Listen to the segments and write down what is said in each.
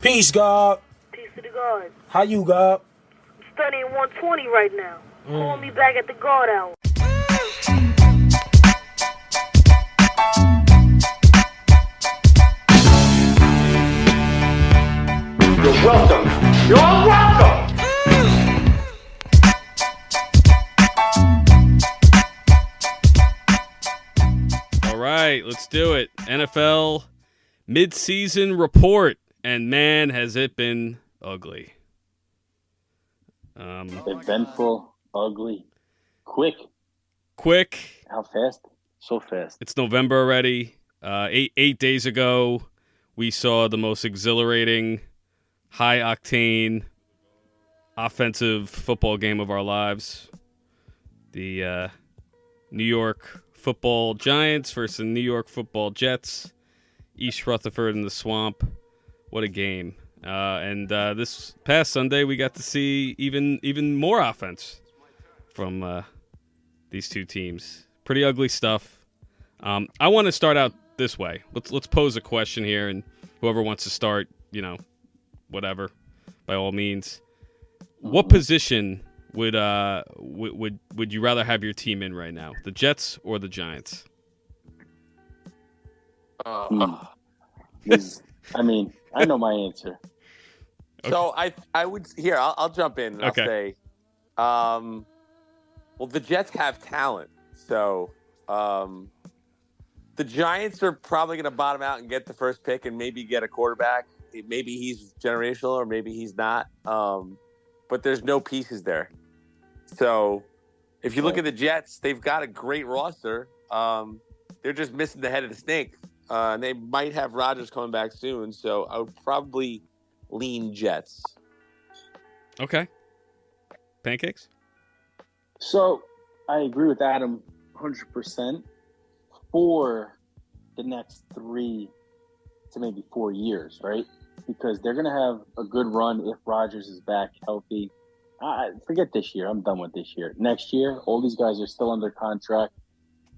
Peace, God. Peace to the God. How you, God? I'm studying 120 right now. Call me back at the God hour. You're welcome. You're all welcome. All right, let's do it. NFL mid-season report, and man, has it been ugly. Eventful, ugly, quick. How fast? So fast. It's November already. Eight days ago, we saw the most exhilarating, high-octane, offensive football game of our lives. The New York Football Giants versus the New York Football Jets. East Rutherford in the Swamp. What a game. And this past Sunday, we got to see even more offense from these two teams. Pretty ugly stuff. I want to start out this way. Let's pose a question here, and whoever wants to start, whatever, by all means. What position would you rather have your team in right now, the Jets or the Giants? I know my answer. Okay. So I would here. I'll jump in. And Okay. I'll say, well, the Jets have talent, so the Giants are probably going to bottom out and get the first pick and maybe get a quarterback. Maybe he's generational or maybe he's not. But there's no pieces there. So if you look at the Jets, they've got a great roster. They're just missing the head of the snake. And they might have Rodgers coming back soon. So I would probably lean Jets. Okay. Pancakes? So I agree with Adam 100% for the next 3 to maybe 4 years, right? Because they're going to have a good run if Rodgers is back healthy. Forget this year. I'm done with this year. Next year, all these guys are still under contract.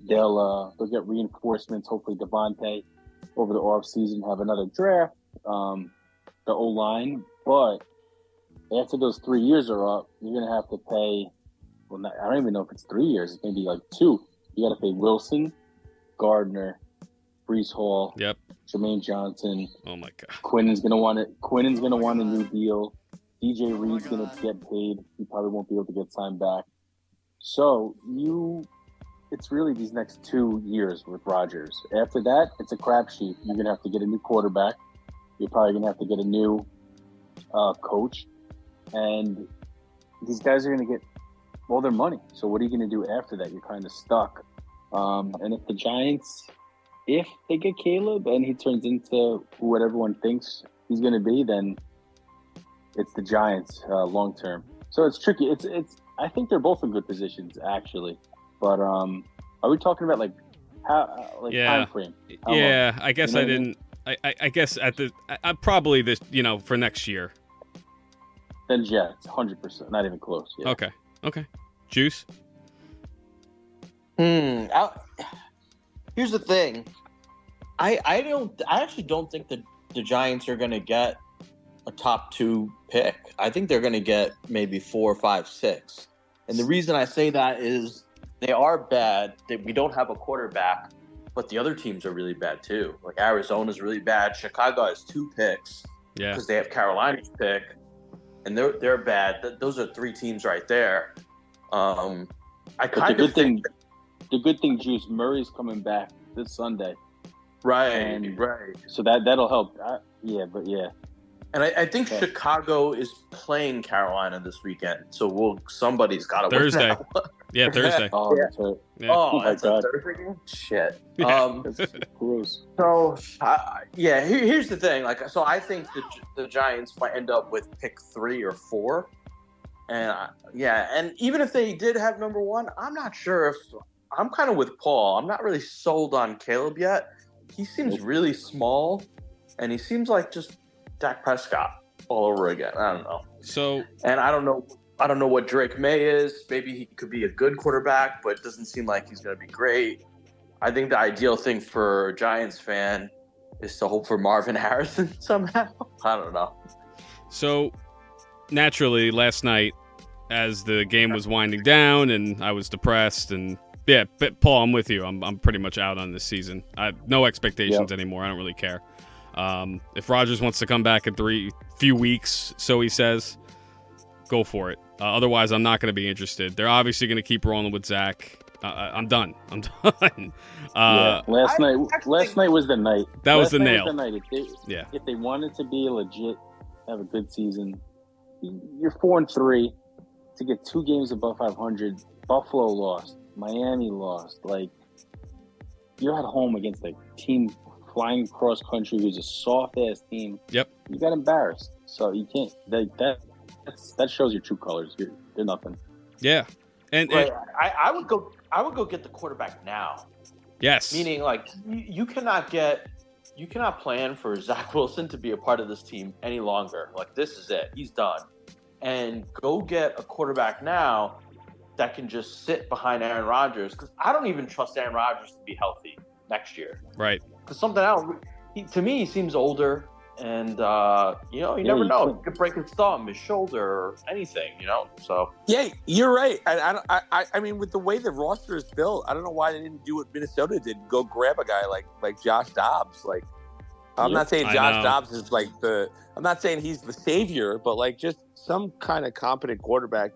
They'll get reinforcements. Hopefully, Devontae over the offseason have another draft. The O-line, but after those 3 years are up, you're gonna have to pay. Well, I don't even know if it's 3 years. It's maybe like 2. You got to pay Wilson, Gardner, Breece Hall, Yep. Jermaine Johnson. Oh my God. Quinnen's gonna want it. Quinnen's gonna want a new deal. DJ Reed's gonna get paid. He probably won't be able to get signed back. So it's really these next 2 years with Rodgers. After that, it's a crapshoot. You're gonna have to get a new quarterback. You're probably gonna have to get a new coach, and these guys are gonna get all their money. So what are you gonna do after that? You're kind of stuck. And if the Giants, if they get Caleb and he turns into what everyone thinks he's gonna be, then it's the Giants long term. So it's tricky. It's. I think they're both in good positions actually. But are we talking about time frame? How long? I guess I didn't. I guess I probably this for next year. Then Jets, 100%, not even close. Yeah. Okay. Juice. Here's the thing. I actually don't think that the Giants are going to get a top 2 pick. I think they're going to get maybe 4, 5, 6. And the reason I say that is they are bad. We don't have a quarterback, but the other teams are really bad too. Like Arizona's really bad. Chicago has 2 picks because they have Carolina's pick, and they're bad. Those are 3 teams right there. The good thing, Juice, Murray's coming back this Sunday. Right. So that'll help. And I think Chicago is playing Carolina this weekend, so somebody's got to win Thursday. that one. Yeah, Thursday. Oh, that's right. Yeah. Oh, my that's a God. Thursday game? Shit. Yeah. That's gross. So, here's the thing. So I think the Giants might end up with pick 3 or 4. And and even if they did have number 1, I'm not sure if I'm kind of with Paul. I'm not really sold on Caleb yet. He seems really small, and he seems like just Dak Prescott all over again. I don't know. So, and I don't know what Drake May is. Maybe he could be a good quarterback, but it doesn't seem like he's going to be great. I think the ideal thing for a Giants fan is to hope for Marvin Harrison somehow. I don't know. So, naturally, last night, as the game was winding down and I was depressed, and yeah, but Paul, I'm with you. I'm pretty much out on this season. I have no expectations anymore. I don't really care. If Rodgers wants to come back in few weeks, so he says, go for it. Otherwise, I'm not going to be interested. They're obviously going to keep rolling with Zach. I'm done. I'm done. Last night was the night. That was the nail. Was the night. If they wanted to be legit, have a good season, you're 4-3 to get 2 games above 500. Buffalo lost. Miami lost. Like, you're at home against a team flying cross country who's a soft ass team. Yep. You got embarrassed. So you can't. That shows your true colors. You're nothing. Yeah. And I would go get the quarterback now. Yes. Meaning, like, you cannot plan for Zach Wilson to be a part of this team any longer. Like, this is it. He's done. And go get a quarterback now that can just sit behind Aaron Rodgers, because I don't even trust Aaron Rodgers to be healthy next year. Right. Because something else, to me, he seems older. And, you never know. He could break his thumb, his shoulder, or anything, So yeah, you're right. I mean, with the way the roster is built, I don't know why they didn't do what Minnesota did. Go grab a guy like Josh Dobbs. Like, I'm not saying Josh Dobbs is like I'm not saying he's the savior, but like just some kind of competent quarterback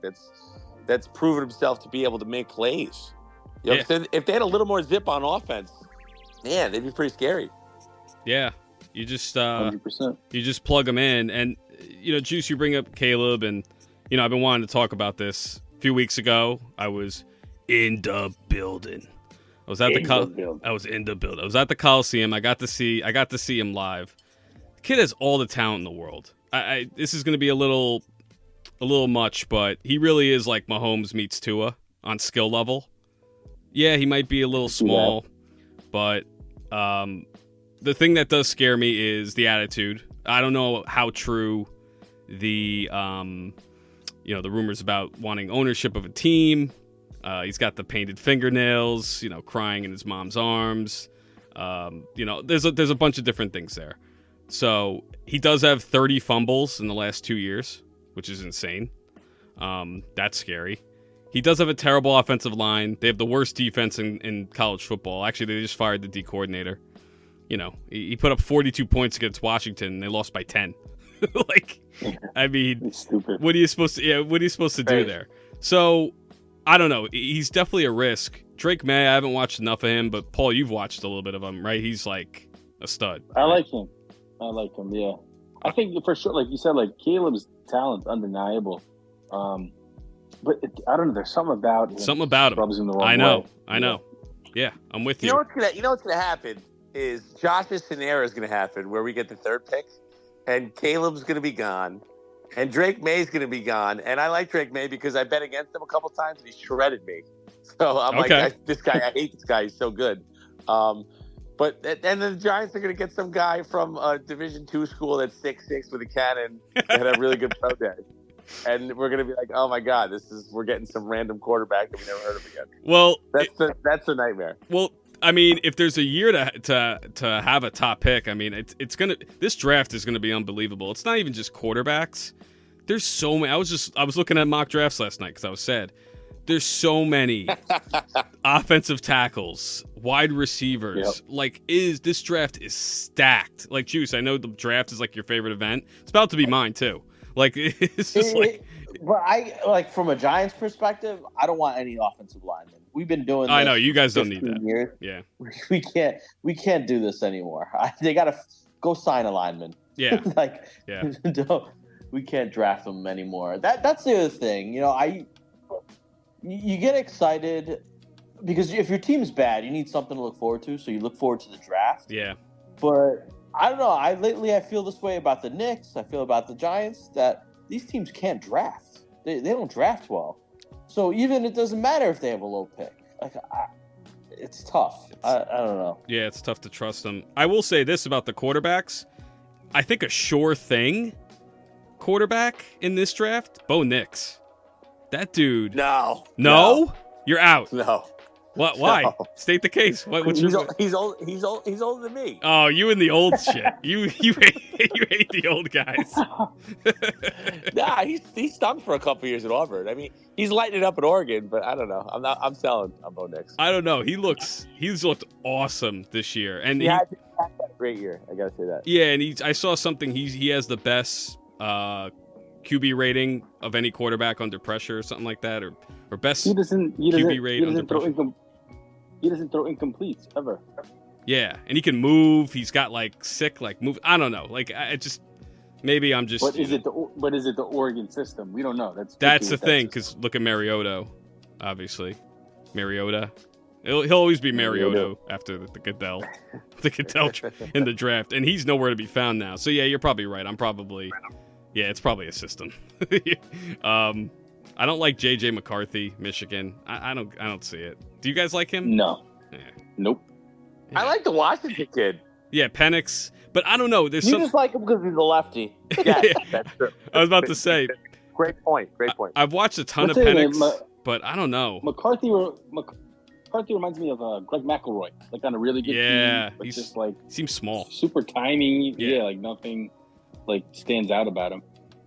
that's proven himself to be able to make plays. If they had a little more zip on offense, man, they'd be pretty scary. Yeah. You just 100%. You just plug them in, and Juice, you bring up Caleb, and I've been wanting to talk about this. A few weeks ago, I was in the building. I was at I was in the building. I was at the Coliseum. I got to see him live. The kid has all the talent in the world. This is going to be a little much, but he really is like Mahomes meets Tua on skill level. Yeah, he might be a little small, but the thing that does scare me is the attitude. I don't know how true the the rumors about wanting ownership of a team. He's got the painted fingernails, crying in his mom's arms. There's a bunch of different things there. So he does have 30 fumbles in the last 2 years, which is insane. That's scary. He does have a terrible offensive line. They have the worst defense in college football. Actually, they just fired the D coordinator. He put up 42 points against Washington, and they lost by 10. I mean, it's stupid. What are you supposed to do there? So, I don't know. He's definitely a risk. Drake May, I haven't watched enough of him, but Paul, you've watched a little bit of him, right? He's like a stud. I like him. Yeah. I think for sure, like you said, like Caleb's talent's undeniable. But I don't know. There's something about him. Something about him. Rubs him the wrong way. I know. Yeah. Yeah, I'm with you. You know what's gonna happen is Josh's scenario is going to happen where we get the 3rd pick and Caleb's going to be gone and Drake May's going to be gone. And I like Drake May because I bet against him a couple times and he shredded me. So I'm like, I hate this guy. He's so good. But then the Giants are going to get some guy from a Division II school that's 6'6" with a cannon and a really good pro day. And we're going to be like, oh my God, we're getting some random quarterback that we never heard of again. Well, that's the nightmare. Well, I mean, if there's a year to have a top pick, I mean, this draft is gonna be unbelievable. It's not even just quarterbacks. There's so many. I was looking at mock drafts last night because I was sad. There's so many offensive tackles, wide receivers. Yep. This draft is stacked. Like, Juice, I know the draft is like your favorite event. It's about to be mine too. It's just But from a Giants perspective, I don't want any offensive linemen. We've been doing this. I know you guys don't need that. Years. Yeah, we can't do this anymore. They gotta go sign a lineman. Yeah, we can't draft them anymore. That's the other thing. You get excited because if your team's bad, you need something to look forward to. So you look forward to the draft. Yeah, but I don't know. I feel this way about the Knicks. I feel about the Giants that these teams can't draft. They don't draft well. So even it doesn't matter if they have a low pick. It's tough. I don't know. Yeah, it's tough to trust them. I will say this about the quarterbacks. I think a sure thing quarterback in this draft, Bo Nix. That dude. No. You're out. No. What? Why? No. State the case. What's He's, your? he's older than me. Oh, you and the old shit. You hate the old guys. Nah, he stunk for a couple years at Auburn. I mean, he's lighting it up at Oregon, but I don't know. I'm selling on Bo Nix. I don't know. He's looked awesome this year, and He had a great year. I gotta say that. yeah, and I saw something. He has the best QB rating of any quarterback under pressure, or something like that, or best He doesn't QB rate under throw pressure. he doesn't throw incompletes ever. Yeah, and he can move. He's got sick move. I don't know. Maybe I'm just. But is it the Oregon system? We don't know. That's the thing, because look at Mariota, obviously. Mariota. He'll always be Mariota after the Goodell, in the draft, and he's nowhere to be found now. So yeah, you're probably right. It's probably a system. I don't like JJ McCarthy, Michigan. I don't see it. Do you guys like him? No. Yeah. Nope. I like the Washington kid. Yeah, Penix. But I don't know. There's You some. just like him because he's a lefty. Yeah, that's true. I was about to say. Great point. I've watched a ton of What's his Penix, name? but I don't know. McCarthy reminds me of Greg McElroy, on a really good Yeah, team, but he's just seems small. super tiny. Yeah. Yeah, nothing stands out about him.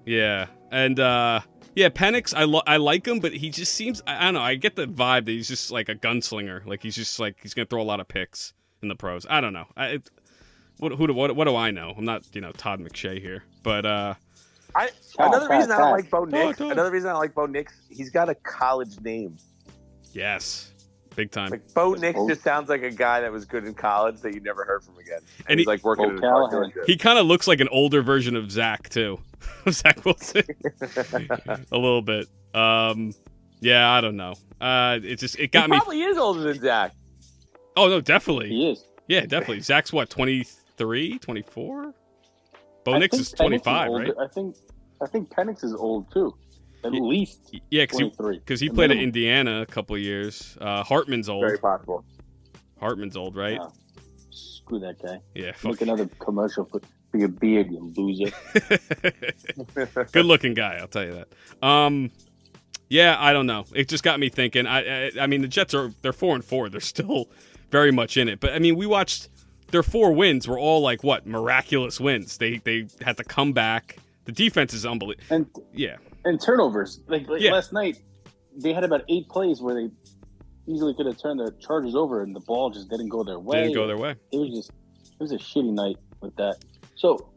Yeah, and Penix, I like him, but he just seems. I don't know. I get the vibe that he's just like a gunslinger. He's just he's gonna throw a lot of picks in the pros. I don't know. What do I know? I'm not Todd McShay here, but Another reason I don't like Bo Nix. Todd. Another reason I don't like Bo Nix. He's got a college name. yes, big time. Bo Nix just sounds like a guy that was good in college that you never heard from again. And he's working Bo in Callahan. He kind of looks like an older version of Zach too. Zach Wilson, a little bit. Yeah, I don't know. It got he me. probably is older than Zach. Oh no, definitely. He is. Yeah, definitely. Zach's what, 23, 24? Bo I Nix think is Penix 25, older. right? I think Penix is old too. At least Yeah, 23. because he The played at minimum. Indiana a couple of years. Hartman's old. Very possible. Hartman's old, right? Yeah. Screw that guy. Yeah. Fuck. Make another commercial for your beard, you loser. Good looking guy, I'll tell you that. Yeah, I don't know. It just got me thinking. I mean, the Jets they're 4-4. They're still very much in it. But I mean, we watched their 4 wins were all miraculous wins. They had to come back. The defense is unbelievable. And turnovers. Yeah. Last night, they had about 8 plays where they easily could have turned the Chargers over, and the ball just didn't go their way. Didn't go their way. It was a shitty night with that. So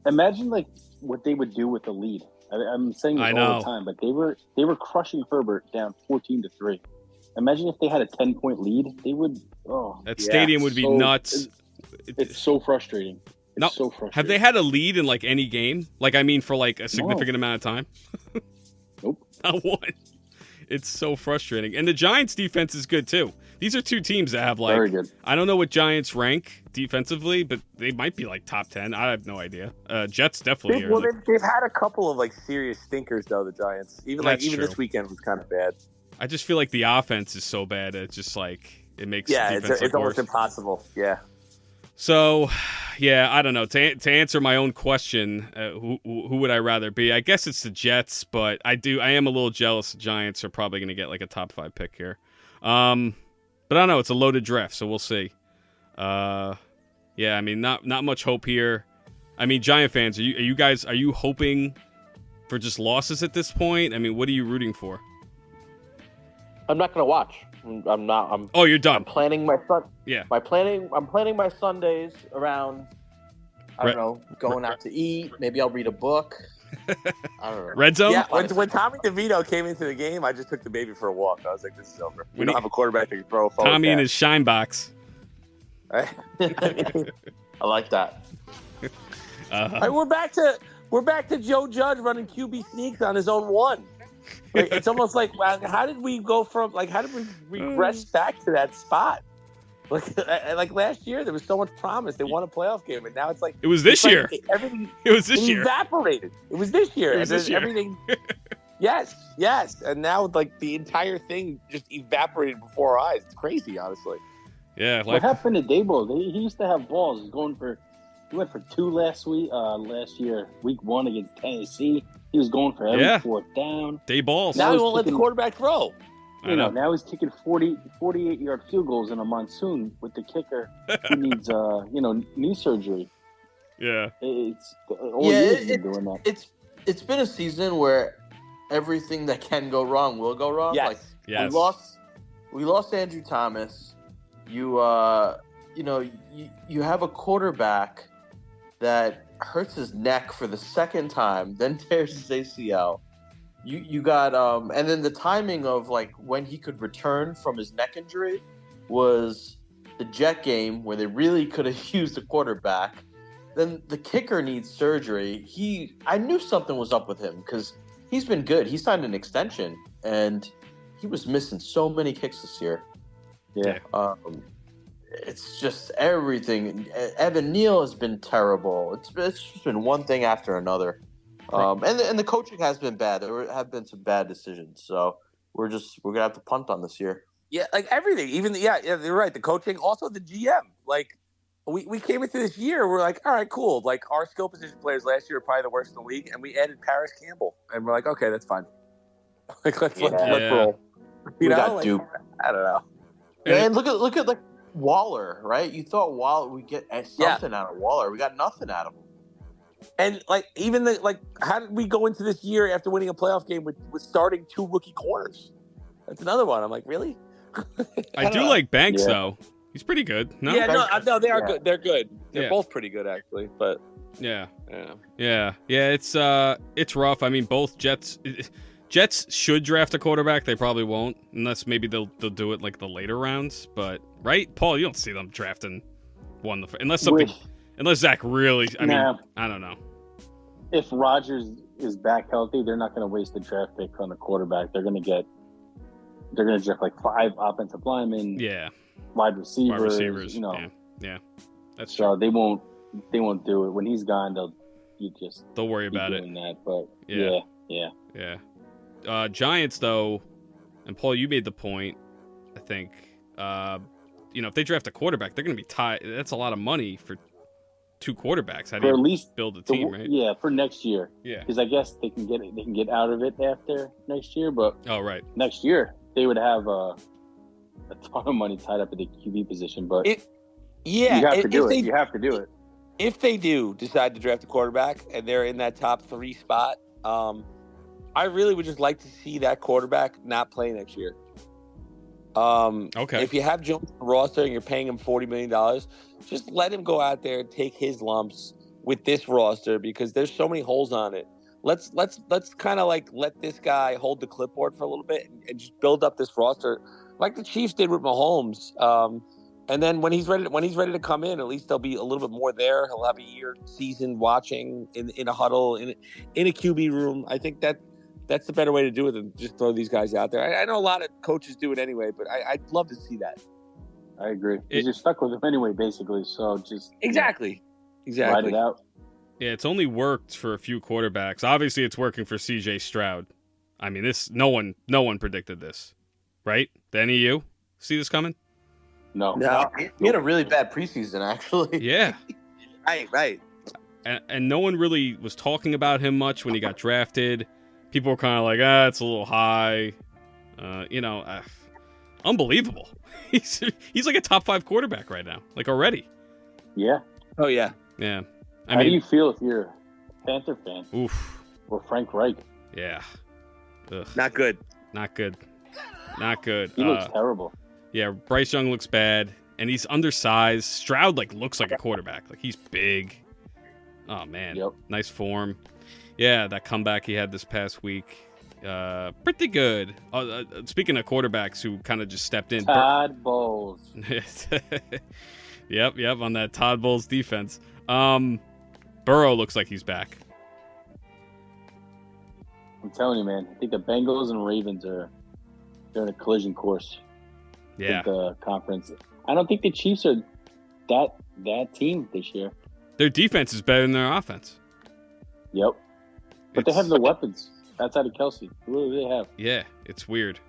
imagine what they would do with the lead. I'm saying this all the time, but they were crushing Herbert down 14-3. Imagine if they had a 10-point lead, they would. Oh, That stadium would be nuts. It's so frustrating. No, So frustrating. have they had a lead in any game? I mean, for a significant amount of time? Nope. Not one. It's so frustrating. And the Giants' defense is good too. These are 2 teams that have Very good. I don't know what Giants rank defensively, but they might be top 10. I have no idea. Jets definitely are. They've had a couple of serious stinkers though. The Giants, even true. this weekend was kind of bad. I just feel like the offense is so bad. It's just it makes defense it's almost worse. impossible. Yeah. So, yeah, I don't know. To answer my own question, who would I rather be? I guess it's the Jets, but I am a little jealous. The Giants are probably going to get a top 5 pick here. But I don't know. It's a loaded draft, so we'll see. Yeah, I mean, not much hope here. I mean, Giant fans, are you hoping for just losses at this point? I mean, what are you rooting for? I'm not gonna watch. I'm not. Oh, you're done. I'm planning my son. Yeah. I'm planning my Sundays around. I don't know, going out to eat. Maybe I'll read a book. I don't know. Red zone? Yeah, when Tommy DeVito came into the game, I just took the baby for a walk. I was like, this is over. We don't have a quarterback that can throw a forward Tommy in pass. his shine box. Right? I like that. All right, we're back to Joe Judge running QB sneaks on his own one. It's almost like, how did we go from how did we regress back to that spot? Like last year, there was so much promise. They won a playoff game, and now it's it was this year. Everything It was this year. evaporated. It was this year. It was this year. Everything. Yes, and now the entire thing just evaporated before our eyes. It's crazy, honestly. Yeah, What happened to Dable? He used to have balls. He went for 2 last year, week 1 against Tennessee. He was going for every 4th down. Day balls. Now he was won't let the kicking- quarterback throw. You know, now he's kicking 48-yard field goals in a monsoon with the kicker who needs, knee surgery. Yeah. It's all years he's been doing that. It's been a season where everything that can go wrong will go wrong. Yes. Like Yes. we lost Andrew Thomas. You have a quarterback that hurts his neck for the second time, then tears his ACL. You got and then the timing of like when he could return from his neck injury was the Jet game where they really could have used a quarterback. Then the kicker needs surgery. I knew something was up with him because he's been good. He signed an extension and he was missing so many kicks this year. Yeah. It's just everything. Evan Neal has been terrible. It's just been one thing after another. And the coaching has been bad. There have been some bad decisions. So we're gonna have to punt on this year. Yeah, like everything. Even you're right. The coaching, also the GM. Like we came into this year, we're like, all right, cool. Like our skill position players last year were probably the worst in the league, and we added Paris Campbell, and we're like, okay, that's fine. Like let's roll. We got Duke. I don't know. And look at like Waller, right? You thought Waller we get something out of Waller. We got nothing out of him. And like even how did we go into this year after winning a playoff game with starting 2 rookie corners? That's another one. I'm like, really? I do like Banks though. He's pretty good. No? Yeah, no, they are good. They're good. They're both pretty good actually. But yeah. It's rough. I mean, both Jets should draft a quarterback. They probably won't, unless maybe they'll do it like the later rounds. But right, Paul, you don't see them drafting one unless Zach really. I mean, I don't know. If Rodgers is back healthy, they're not going to waste the draft pick on a quarterback. They're going to draft like 5 offensive linemen. Yeah. Wide receivers. You know. Yeah. That's so true. they won't do it when he's gone. They'll worry about it. That, but yeah. Giants though, and Paul, you made the point. I think if they draft a quarterback, they're going to be tied. That's a lot of money for 2 quarterbacks. How do you at least build a team, right? Yeah, for next year. Yeah, because I guess they can get out of it after next year. But next year they would have a ton of money tied up at the QB position. But you have to do it. You have to do it. If they do decide to draft a quarterback and they're in that top 3 spot, I really would just like to see that quarterback not play next year. Okay. If you have Jones on the roster and you're paying him $40 million, just let him go out there and take his lumps with this roster because there's so many holes on it. Let's kind of like let this guy hold the clipboard for a little bit and just build up this roster like the Chiefs did with Mahomes. And then when he's ready to come in, at least there'll be a little bit more there. He'll have a year seasoned watching in a huddle in a QB room. I think that's the better way to do it than just throw these guys out there. I know a lot of coaches do it anyway, but I'd love to see that. I agree. You're stuck with him anyway, basically. So just exactly ride it out. Yeah, it's only worked for a few quarterbacks. Obviously, it's working for C.J. Stroud. I mean, no one predicted this, right? Did any of you see this coming? No. He had a really bad preseason, actually. Yeah. Right. And no one really was talking about him much when he got drafted. People were kind of like, it's a little high. Unbelievable. He's like a top 5 quarterback right now, like already. Yeah. Oh, yeah. Yeah. How do you feel if you're a Panther fan? Oof. Or Frank Reich? Yeah. Ugh. Not good. He looks terrible. Yeah, Bryce Young looks bad, and he's undersized. Stroud looks like a quarterback. Like he's big. Oh man. Yep. Nice form. Yeah, that comeback he had this past week. Pretty good. Speaking of quarterbacks who kind of just stepped in. Todd Bowles. Yep, on that Todd Bowles defense. Burrow looks like he's back. I'm telling you, man. I think the Bengals and Ravens they're in a collision course. Yeah. With the conference. I don't think the Chiefs are that team this year. Their defense is better than their offense. Yep. But they have no weapons outside of Kelsey. What do they have? Yeah, it's weird.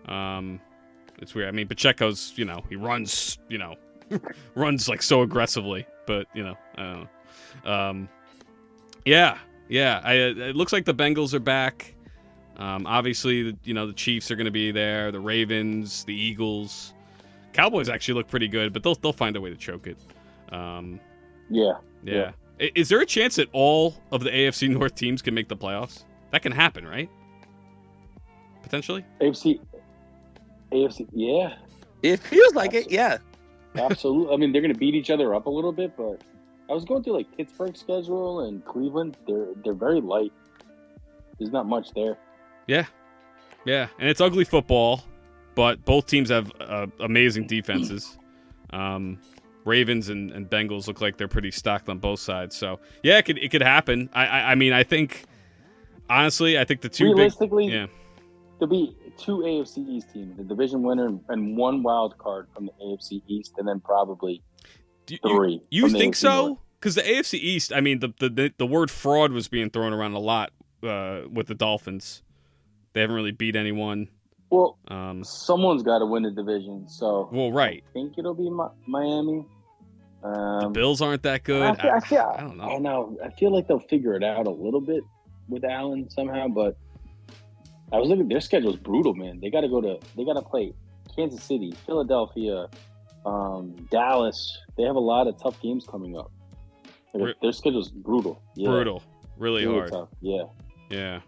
It's weird. I mean, Pacheco's, he runs, runs like so aggressively, but I don't know. Yeah. It looks like the Bengals are back. Obviously, the Chiefs are going to be there, the Ravens, the Eagles. Cowboys actually look pretty good, but they'll find a way to choke it. Yeah. Is there a chance that all of the AFC North teams can make the playoffs? That can happen, right? Potentially? AFC, yeah. It feels like it, yeah. Absolutely. I mean, they're going to beat each other up a little bit, but I was going through like Pittsburgh's schedule and Cleveland. They're very light. There's not much there. Yeah, and it's ugly football, but both teams have amazing defenses. Ravens and Bengals look like they're pretty stocked on both sides. So yeah, it could happen. I mean, I think honestly, I think the two realistically, there'll be two AFC East teams, the division winner and one wild card from the AFC East, and then probably three. You think so? Because the AFC East, I mean, the word fraud was being thrown around a lot with the Dolphins. They haven't really beat anyone. Well, someone's got to win the division. So, right. I think it'll be Miami. The Bills aren't that good. I don't know. I know. I feel like they'll figure it out a little bit with Allen somehow. But I was looking. Their schedule's brutal, man. They got to play Kansas City, Philadelphia, Dallas. They have a lot of tough games coming up. Their schedule's brutal. Yeah. Brutal. Really hard. Tough. Yeah. Yeah.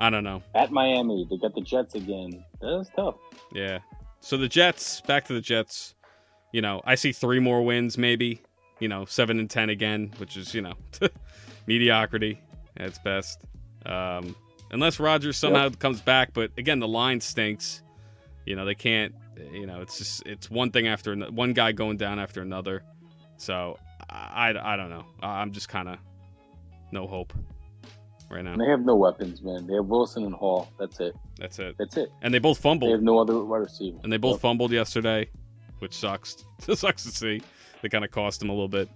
I don't know. At Miami, they got the Jets again. That's tough. Yeah. So the Jets, back to the Jets. I see 3 more wins, maybe. 7-10 again, which is, mediocrity at its best. Unless Rodgers somehow comes back, but again, the line stinks. They can't. It's one thing after another, one guy going down after another. So I don't know. I'm just kind of no hope right now. And they have no weapons, man. They have Wilson and Hall. That's it. And they both fumbled. They have no other wide receiver. And they both fumbled yesterday, which sucks. It sucks to see. They kind of cost them a little bit.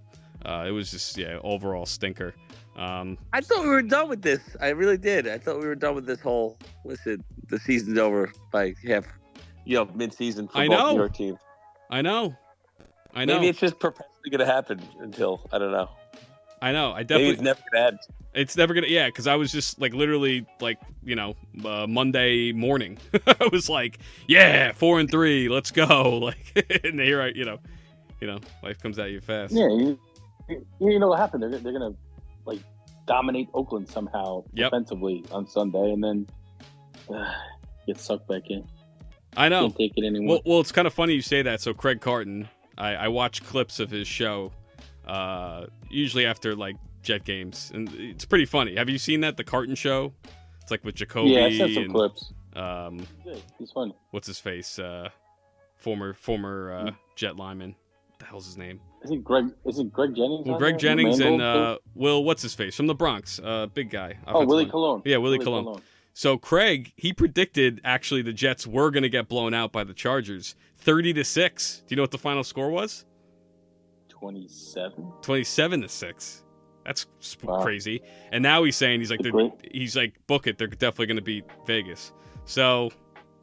It was just, overall stinker. I thought we were done with this. I really did. I thought we were done with this whole. Listen, the season's over by half, mid-season for both New York teams. I know. Maybe it's just perpetually going to happen until, I don't know. I know. I definitely. Maybe it's never going to end. It's never going to, because I was just literally Monday morning. I was like, 4-3, let's go. And here life comes at you fast. Yeah, you know what happened? They're going to dominate Oakland somehow defensively on Sunday, and then get sucked back in. I know. Can't take it anymore. Well, it's kind of funny you say that. So Craig Carton, I watch clips of his show, usually after Jet games, and it's pretty funny. Have you seen that, the Carton show? It's with Jacoby. Yeah, I sent some clips. He's funny. What's his face? Former Jet lineman. What the hell's his name? Isn't Greg Jennings? Well, Greg Jennings and Will, what's his face from the Bronx? Big guy. Willie Colon. Yeah, Willie Colon. So Craig, he predicted actually the Jets were going to get blown out by the Chargers, 30-6. Do you know what the final score was? 27. 27-6. That's crazy. And now he's saying he's like, book it. They're definitely going to beat Vegas. So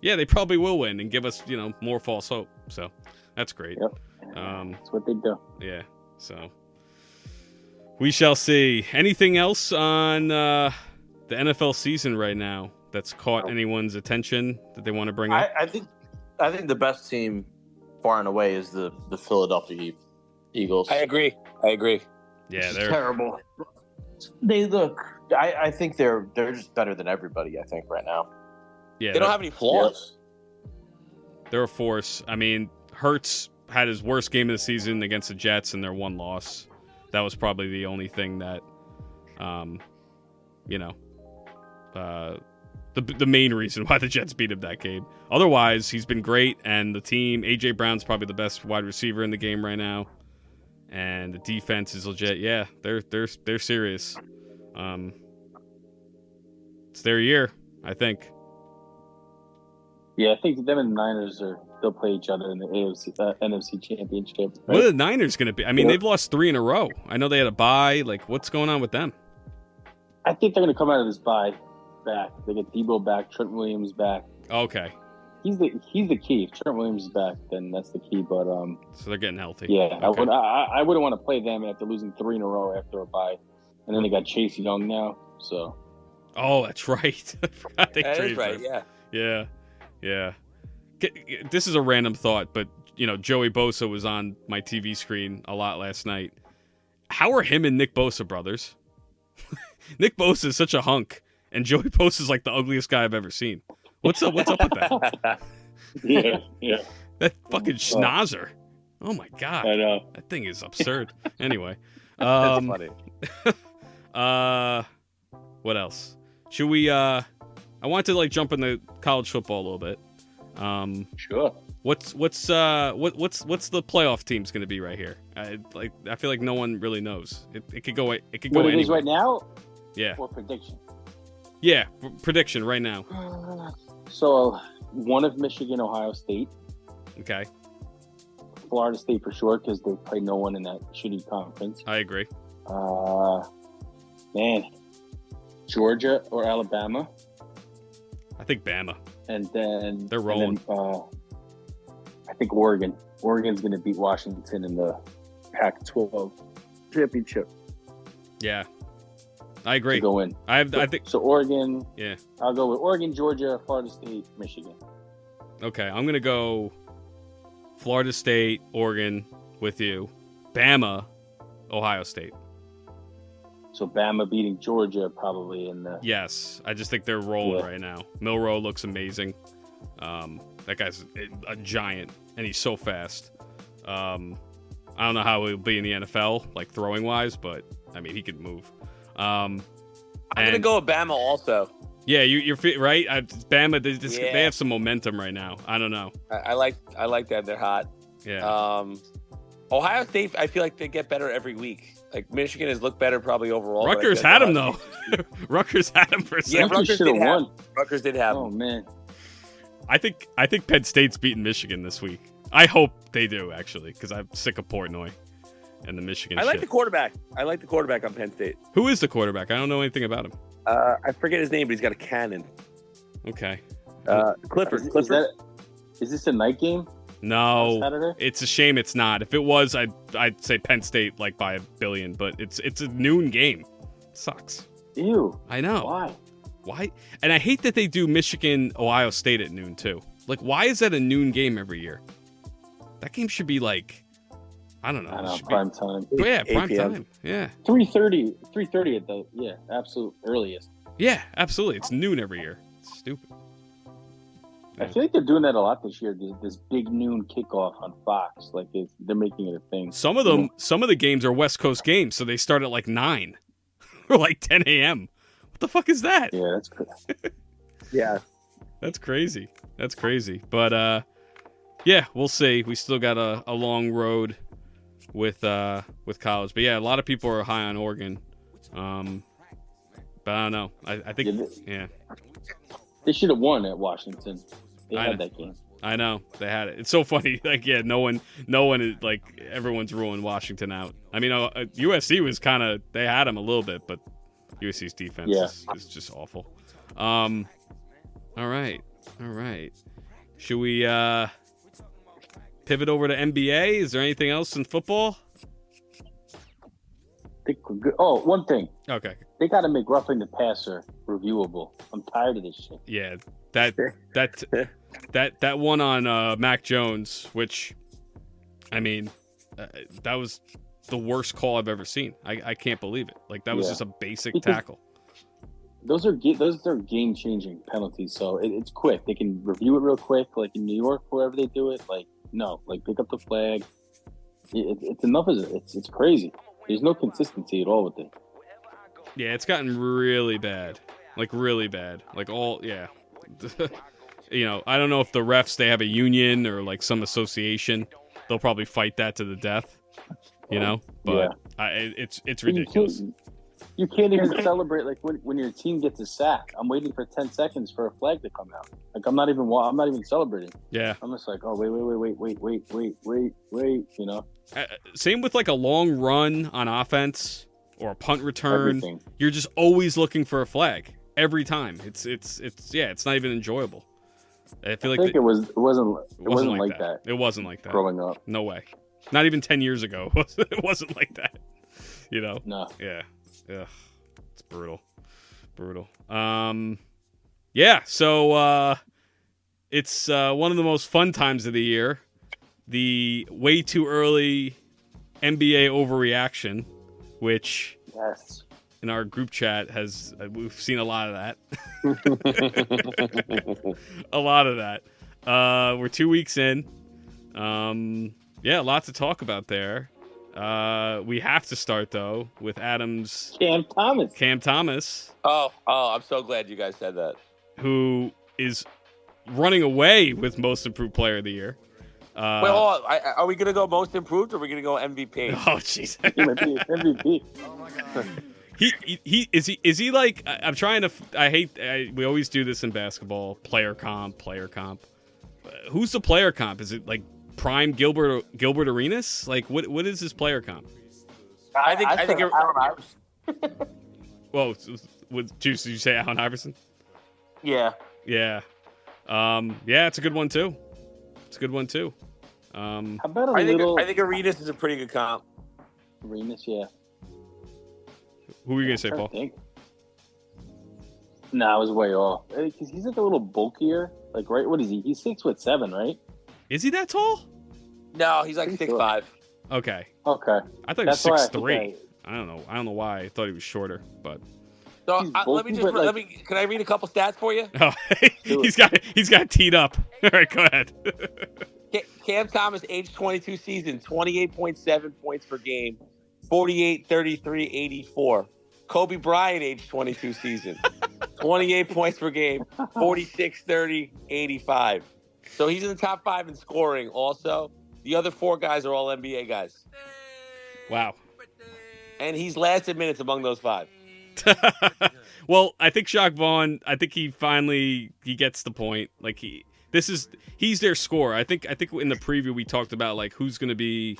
yeah, they probably will win and give us more false hope. So that's great. Yep. That's what they do. Yeah. So we shall see. Anything else on the NFL season right now that's caught anyone's attention that they want to bring up? I think the best team far and away is the Philadelphia Eagles. I agree. Yeah, they're terrible. They look. I think they're just better than everybody. I think right now. Yeah, they don't have any flaws. They're a force. I mean, Hurts had his worst game of the season against the Jets, and their one loss. That was probably the only thing that, the main reason why the Jets beat him that game. Otherwise, he's been great, and the team, A.J. Brown's probably the best wide receiver in the game right now. And the defense is legit. Yeah, they're serious. It's their year, I think. Yeah, I think them and the Niners they'll play each other in the NFC Championship. Right? What are the Niners going to be? I mean, they've lost 3 in a row. I know they had a bye. What's going on with them? I think they're going to come out of this bye back. They get Debo back, Trent Williams back. Okay. He's the key. If Trent Williams is back, then that's the key. But so they're getting healthy. Yeah, okay. I wouldn't want to play them after losing 3 in a row after a bye, and then they got Chase Young now. So Oh, that's right. I forgot they That is traded right. for him. Yeah. Yeah. This is a random thought, but Joey Bosa was on my TV screen a lot last night. How are him and Nick Bosa brothers? Nick Bosa is such a hunk, and Joey Bosa is like the ugliest guy I've ever seen. What's up with that? Yeah. That fucking schnauzer. Oh my god. I know. That thing is absurd. Anyway. That's funny. What else? Should we I want to jump into college football a little bit. Sure. What's the playoff team's going to be right here? I feel like no one really knows. It could go What anywhere. it is right now? Yeah. Or prediction? Yeah, prediction right now. So, one of Michigan, Ohio State, Okay. Florida State for sure, because they play no one in that shitty conference. I agree. Man, Georgia or Alabama, I think Bama. and then They're rolling. And then, I think Oregon. Oregon's going to beat Washington in the Pac-12 championship Yeah. I agree. to go in. I think So Oregon. Yeah. I'll go with Oregon, Georgia, Florida State, Michigan. Okay, I'm going to go Florida State, Oregon with you. Bama, Ohio State. So Bama beating Georgia probably in the. Yes, I just think they're rolling Yeah. right now. Milroe looks amazing. That guy's a giant, and he's so fast. I don't know how he'll be in the NFL, throwing wise, but I mean he can move. I'm gonna go with Bama also. Yeah, you're right. Bama, Yeah. they have some momentum right now. I don't know. I like that they're hot. Yeah. Ohio State, I feel like they get better every week. Michigan has looked better probably overall. but I Rutgers feel like had him Ohio though. Rutgers had him for a Yeah, second. Rutgers should have did have won. Rutgers did have Oh him. man. I think Penn State's beating Michigan this week. I hope they do actually, because I'm sick of Portnoy and the Michigan. I like shit. the quarterback. I like the quarterback on Penn State. Who is the quarterback? I don't know anything about him. I forget his name, but he's got a cannon. Okay. Clifford. Is this a night game? No, Saturday? it's a shame it's not. If it was, I'd say Penn State by $1 billion, but it's a noon game. Sucks. Ew. I know. Why? And I hate that they do Michigan, Ohio State at noon too. Why is that a noon game every year? That game should be I don't know. I know, Should prime time. be, yeah, 8 prime p.m. time. Yeah. 3:30 at the absolute earliest. Yeah, absolutely. It's noon every year. It's stupid. I feel like they're doing that a lot this year. This big noon kickoff on Fox, they're making it a thing. Some of the games are West Coast games, so they start at 9 or 10 a.m. What the fuck is that? Yeah, that's crazy. Yeah. That's crazy. That's crazy. But yeah, we'll see. We still got a long road with college. But yeah, a lot of people are high on Oregon. But I don't know. I think yeah. They should have won at Washington. They I had know. that game. I know they had it. It's so funny. No one is everyone's ruling Washington out. I mean, USC was they had him a little bit, but USC's defense is just awful. All right. Should we pivot over to NBA? Is there anything else in football? I think we're good. Oh, one thing. Okay. They got to make roughing the passer reviewable. I'm tired of this shit. Yeah, that one on Mac Jones, which, I mean, that was the worst call I've ever seen. I can't believe it. That was just a basic tackle. Those are game changing penalties. So it's quick. They can review it real quick. In New York, wherever they do it, pick up the flag. It's enough. It's crazy. There's no consistency at all with it. Yeah, it's gotten really bad. Really bad. I don't know if the refs, they have a union or some association. They'll probably fight that to the death, but it's ridiculous. You can't even celebrate when your team gets a sack. I'm waiting for 10 seconds for a flag to come out. I'm not even celebrating. Yeah. I'm just oh wait, Same with a long run on offense or a punt return. Everything. You're just always looking for a flag every time. It's not even enjoyable. I feel it wasn't like that. It wasn't like that. Growing up. No way. Not even 10 years ago. It wasn't like that. No. Yeah. It's brutal. Brutal. Yeah. So it's one of the most fun times of the year. The way too early NBA overreaction, which Yes. in our group chat we've seen a lot of that. A lot of that. We're 2 weeks in. Yeah, a lot to talk about there. We have to start though with Adam's Cam Thomas, Oh, I'm so glad you guys said that. who is running away with Most Improved Player of the Year. Wait, hold on. Are we gonna go most improved or are we gonna go MVP? Oh, jeez. He might be MVP. He is he like, I'm trying to, we always do this in basketball, player comp. Who's the player comp? Is it like prime Gilbert Arenas? Like what is his player comp? I think you're. Whoa, did you say Allen Iverson? Yeah. Yeah. Yeah, it's a good one too. How about I think Arenas is a pretty good comp. Arenas, yeah. Who were you gonna say, Paul? I was way off. Because he's like a little bulkier. Like, right? What is he? He's 6'7", right? Is he that tall? No, he's like 6'5". Okay. Okay. I thought he was That's 6'3". I don't know why I thought he was shorter, but So He's let me bulky, but, can I read a couple stats for you? oh, he's got teed up. All right, go ahead. Cam Thomas, age 22 season, 28.7 points per game, 48, 33, 84. Kobe Bryant, age 22 season, 28 points per game, 46, 30, 85. So he's in the top 5 in scoring also. The other 4 guys are all NBA guys. Wow. And he's last in minutes among those 5. Well, I think Jacques Vaughn, he gets the point. Like he's their scorer. I think in the preview we talked about like who's going to be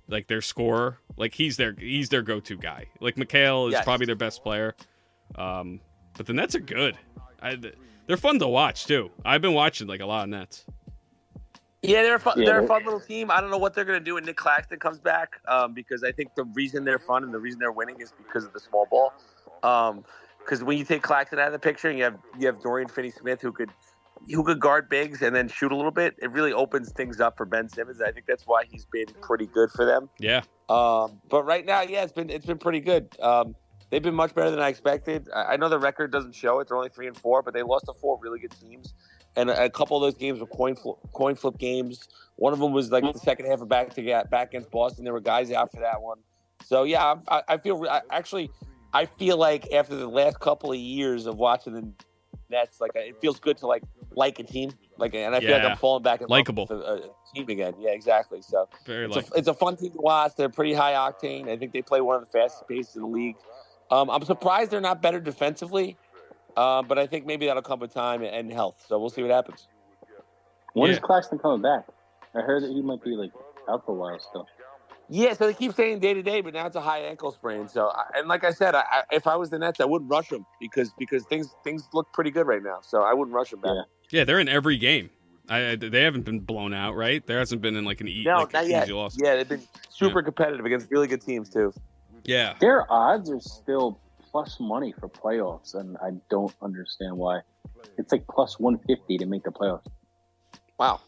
like their scorer. Like he's their go-to guy. Like Mikhail is probably their best player. But the Nets are good. They're fun to watch too. I've been watching like a lot of Nets. Yeah, they're a fun little team. I don't know what they're going to do when Nick Claxton comes back, because I think the reason they're fun and the reason they're winning is because of the small ball. Because when you take Claxton out of the picture and you have Dorian Finney-Smith who could guard bigs and then shoot a little bit, it really opens things up for Ben Simmons. I think that's why he's been pretty good for them. Yeah. But right now, yeah, it's been pretty good. They've been much better than I expected. I know the record doesn't show it; they're only 3-4, but they lost to 4 really good teams, and a couple of those games were coin flip games. One of them was like the second half of back against Boston. There were guys out for that one. So yeah, I feel like after the last couple of years of watching the Nets, like it feels good to like a team, and I feel like I'm falling back in love with a team again. Yeah, exactly. So it's a fun team to watch. They're pretty high octane. I think they play one of the fastest paces in the league. I'm surprised they're not better defensively, but I think maybe that'll come with time and health. So we'll see what happens. When is Claxton coming back? I heard that he might be out for a while still. Yeah, so they keep saying day to day, but now it's a high ankle sprain. So, and like I said, if I was the Nets, I wouldn't rush them because things look pretty good right now. So I wouldn't rush them back. Yeah, they're in every game. They haven't been blown out, right? There hasn't been in an easy loss. Yeah, they've been super competitive against really good teams too. Yeah, their odds are still plus money for playoffs, and I don't understand why. It's like plus 150 to make the playoffs. Wow.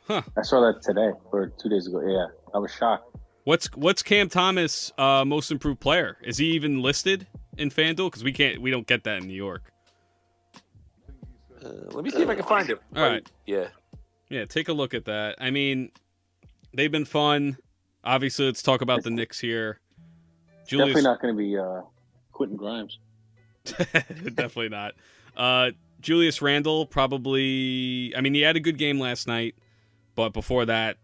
Huh. I saw that today or 2 days ago. Yeah, I was shocked. What's Cam Thomas most improved player? Is he even listed in FanDuel? Because we don't get that in New York. Let me see if I can find him. All right. Yeah. Take a look at that. I mean, they've been fun. Obviously, let's talk about the Knicks here. Definitely not going to be Quentin Grimes. Definitely not. Julius Randle probably. I mean, he had a good game last night, but before that,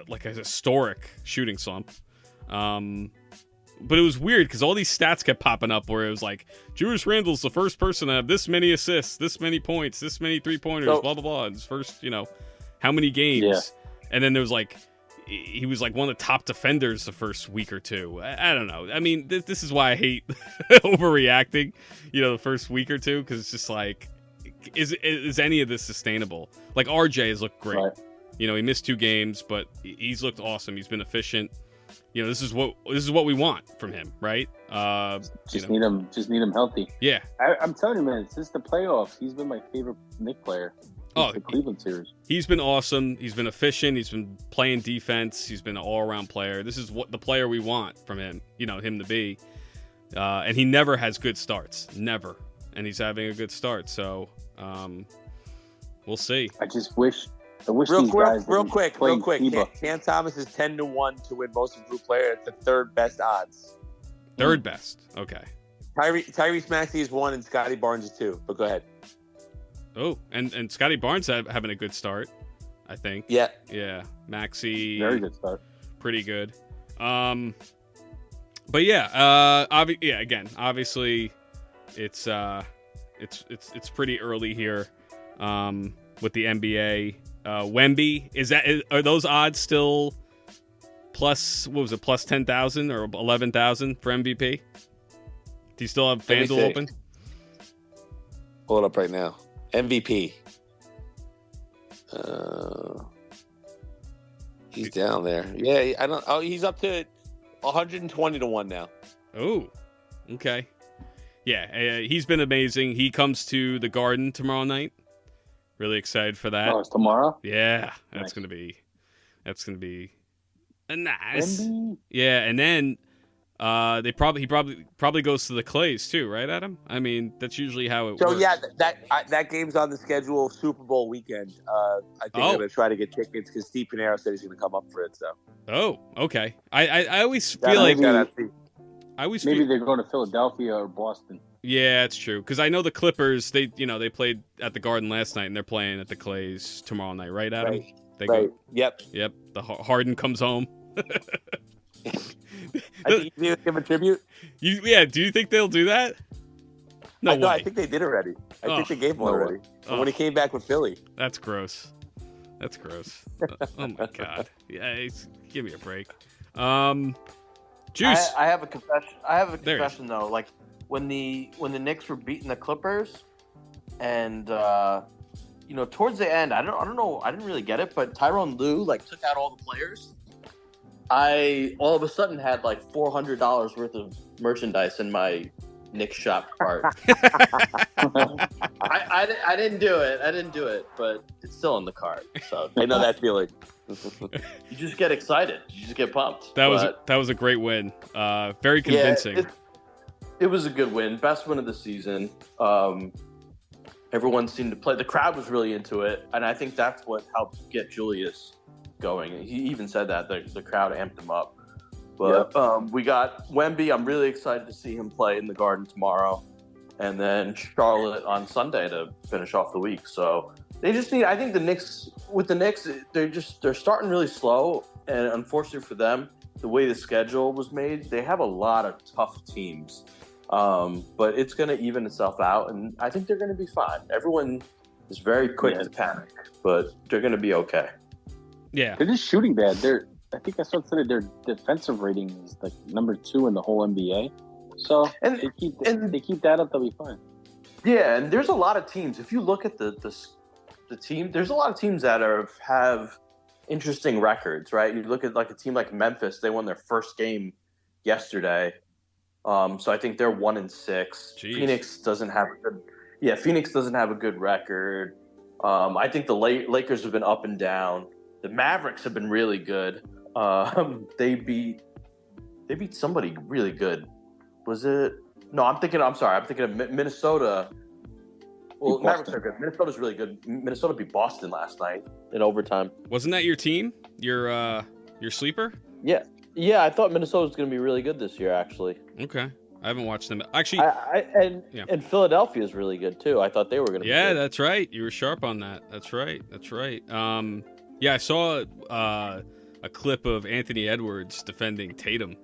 like a historic shooting slump. But it was weird because all these stats kept popping up where it was like Julius Randle's the first person to have this many assists, this many points, this many 3-pointers, blah blah blah. In his first, how many games? Yeah. And then there was he was like one of the top defenders the first week or two. I don't know. I mean, this is why I hate overreacting, the first week or two, because it's just like, is any of this sustainable? Like RJ has looked great. Right. He missed 2 games, but he's looked awesome. He's been efficient. this is what we want from him, right? Just need him healthy. Yeah. I'm telling you, man, since the playoffs, he's been my favorite Knicks player. The Cleveland series. He's been awesome. He's been efficient. He's been playing defense. He's been an all-around player. This is what the player we want from him, him to be. And he never has good starts. Never. And he's having a good start. So we'll see. I wish Real these guys quick. FIBA. Cam Thomas is 10-1 to win Most Improved Player. It's the third best odds. Third best. Okay. Tyrese Maxey is 1 and Scotty Barnes is 2. But go ahead. Oh, and Scotty Barnes having a good start, I think. Yeah. Yeah. Maxey. Very good start. Pretty good. But yeah, again, obviously it's pretty early here with the NBA. Wemby, are those odds still plus, what was it, plus 10,000 or 11,000 for MVP? Do you still have FanDuel open? Pull it up right now. MVP. He's down there. Yeah, I don't. Oh, he's up to 120-1 now. Oh, okay. Yeah, he's been amazing. He comes to the Garden tomorrow night. Really excited for that. Oh, it's tomorrow? Yeah, that's Nice. gonna be nice. Wemby? Yeah, and then he probably goes to the Clays too, right, Adam? I mean, that's usually how it So works. yeah, that game's on the schedule Super Bowl weekend. I think they're going to try to get tickets because Steve Pinero said he's going to come up for it. So. Oh, okay. I always feel Yeah, like maybe- I always Maybe feel, they're going to Philadelphia or Boston. yeah, it's true because I know the Clippers. They played at the Garden last night and they're playing at the Clays tomorrow night, right, Adam? Right. They Right. go. Yep. Yep. The Harden comes home. I think you give a tribute. Do you think they'll do that? No way. I think they did already. I think they gave one no way. already. When he came back with Philly. That's gross. That's gross. Oh my god. Yeah, give me a break. Juice. I have a confession. There it is. Though. Like when the Knicks were beating the Clippers, and towards the end, I don't know. I didn't really get it, but Tyronn Lue took out all the players. I all of a sudden had $400 worth of merchandise in my Knicks shop cart. I didn't do it, but it's still in the cart. So I know that feeling. you just get excited. You just get pumped. That was a great win. Very convincing. It was a good win. Best win of the season. Everyone seemed to play. The crowd was really into it, and I think that's what helped get Julius going. He even said that the crowd amped him up. But we got Wemby. I'm really excited to see him play in the Garden tomorrow, and then Charlotte on Sunday to finish off the week. So they just need. I think the Knicks they're starting really slow, and unfortunately for them, the way the schedule was made, they have a lot of tough teams. But it's going to even itself out, and I think they're going to be fine. Everyone is very quick to panic, but they're going to be okay. Yeah. They're just shooting bad. I think I saw today their defensive rating is number 2 in the whole NBA. So they keep that up, they'll be fine. Yeah, and there's a lot of teams. If you look at the team, there's a lot of teams that have interesting records, right? You look at a team like Memphis. They won their first game yesterday. So I think they're 1-6. Jeez. Phoenix doesn't have a good record. I think the Lakers have been up and down. The Mavericks have been really good. They beat somebody really good. Was it? No, I'm thinking of Minnesota. Well, Mavericks are good. Minnesota's really good. Minnesota beat Boston last night in overtime. Wasn't that your team? Your sleeper? Yeah. Yeah, I thought Minnesota was going to be really good this year, actually. Okay. I haven't watched them. Actually, and Philadelphia is really good, too. I thought they were going to be good. that's right. You were sharp on that. That's right. Yeah, I saw a clip of Anthony Edwards defending Tatum.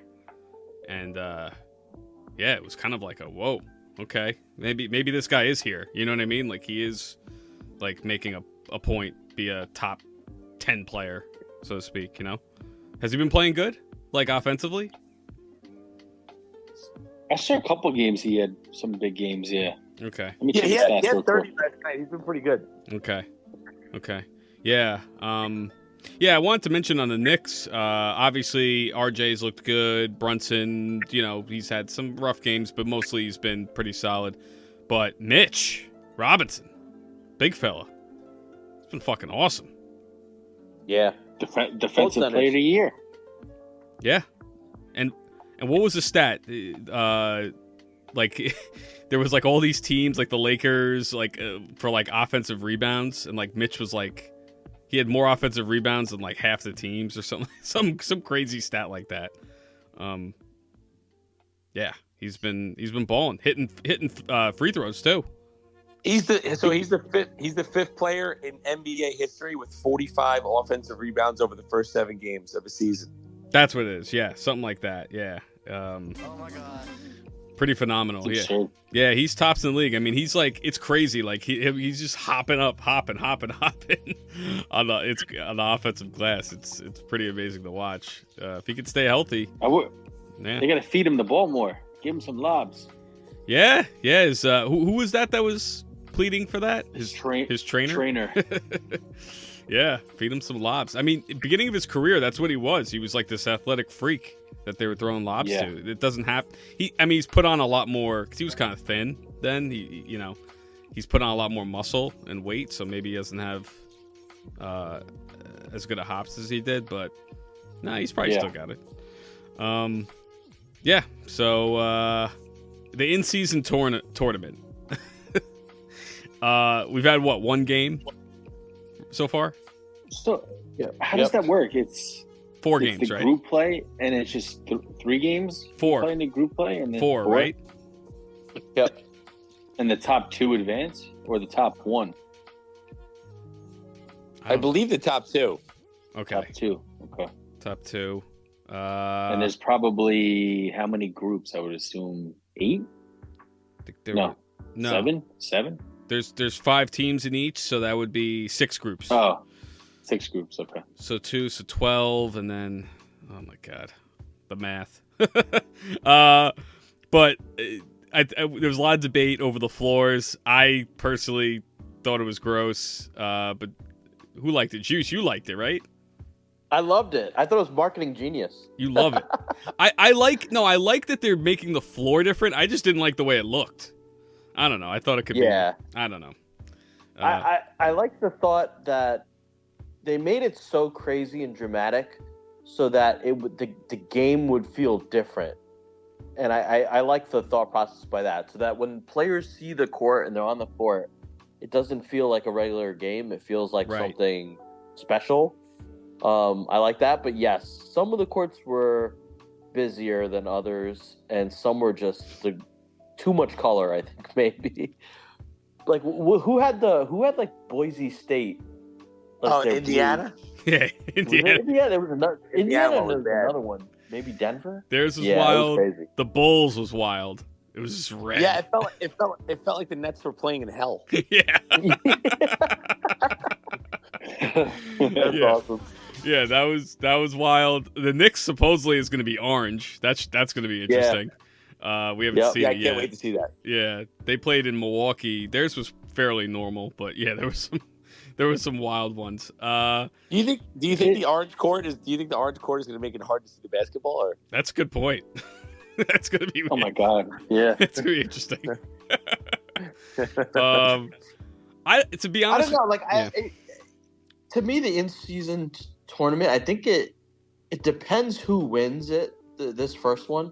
And, it was kind of like a, whoa, okay. Maybe this guy is here. You know what I mean? He is, making a point, be a top 10 player, so to speak, Has he been playing good? Offensively? I saw a couple games he had some big games, yeah. Okay. Let me Yeah, check he his stats real had 30 quick. last night. He's been pretty good. Okay. Yeah. Yeah, I wanted to mention on the Knicks, obviously RJ's looked good. Brunson, he's had some rough games, but mostly he's been pretty solid. But Mitch Robinson, big fella, it's been fucking awesome. Yeah. Defensive player of the year. Yeah. And what was the stat? Like there was like all these teams, like the Lakers, like for like offensive rebounds, and like Mitch was like, he had more offensive rebounds than like half the teams or something, some crazy stat like that. Yeah, he's been balling, hitting free throws too. He's the fifth player in NBA history with 45 offensive rebounds over the first 7 games of a season. That's what it is. Yeah, something like that. Yeah. Oh my god. Pretty phenomenal. Yeah. Absurd. Yeah, he's tops in the league. I mean, he's like, it's crazy. Like he's just hopping on the offensive glass. It's pretty amazing to watch. If he could stay healthy. Yeah. They got to feed him the ball more. Give him some lobs. Yeah. Who was that was pleading for that? His trainer. Yeah, feed him some lobs. I mean, beginning of his career, that's what he was. He was like this athletic freak that they were throwing lobs to. It doesn't happen. He's put on a lot more because he was kind of thin then. He's put on a lot more muscle and weight, so maybe he doesn't have as good a hops as he did. But he's probably still got it. Yeah. So the in-season tournament. We've had one game so far? So, how does that work? It's 4 games, the right? Group play, and it's just 3 games. 4 playing the group play, and then 4, right? Yep. And the top 2 advance, or the top 1? I believe the top 2. Okay. Top 2. Okay. Top 2. And there's probably how many groups? I would assume 8. No. 7. There's 5 teams in each, so that would be 6 groups. Oh, 6 groups. Okay. So 2, so 12, and then oh my god, the math. But there was a lot of debate over the floors. I personally thought it was gross. But who liked it? Juice, you liked it, right? I loved it. I thought it was marketing genius. You love it. I like that they're making the floor different. I just didn't like the way it looked. I don't know. I thought it could be. I don't know. I like the thought that they made it so crazy and dramatic, so that the game would feel different. And I like the thought process by that, so that when players see the court and they're on the court, it doesn't feel like a regular game. It feels like something special. I like that. But yes, some of the courts were busier than others, and some were just too much color, I think, maybe. Like who had like Boise State? Indiana. Yeah, Indiana. Yeah, there was another. Indiana was another one. Maybe Denver. Theirs was It wild. was crazy. The Bulls was wild. It was just red. Yeah, it felt like the Nets were playing in hell. Yeah. That's awesome. Yeah, that was wild. The Knicks supposedly is going to be orange. That's going to be interesting. We haven't seen it yet. I can't wait to see that. Yeah, they played in Milwaukee. Theirs was fairly normal, but yeah, there was some wild ones. Do you think the orange court is going to make it hard to see the basketball? Or that's a good point. That's going to be. Oh my god! Yeah, it's going to be interesting. To be honest, I don't know. Like, to me, the in-season tournament, I think it depends who wins it. This first one,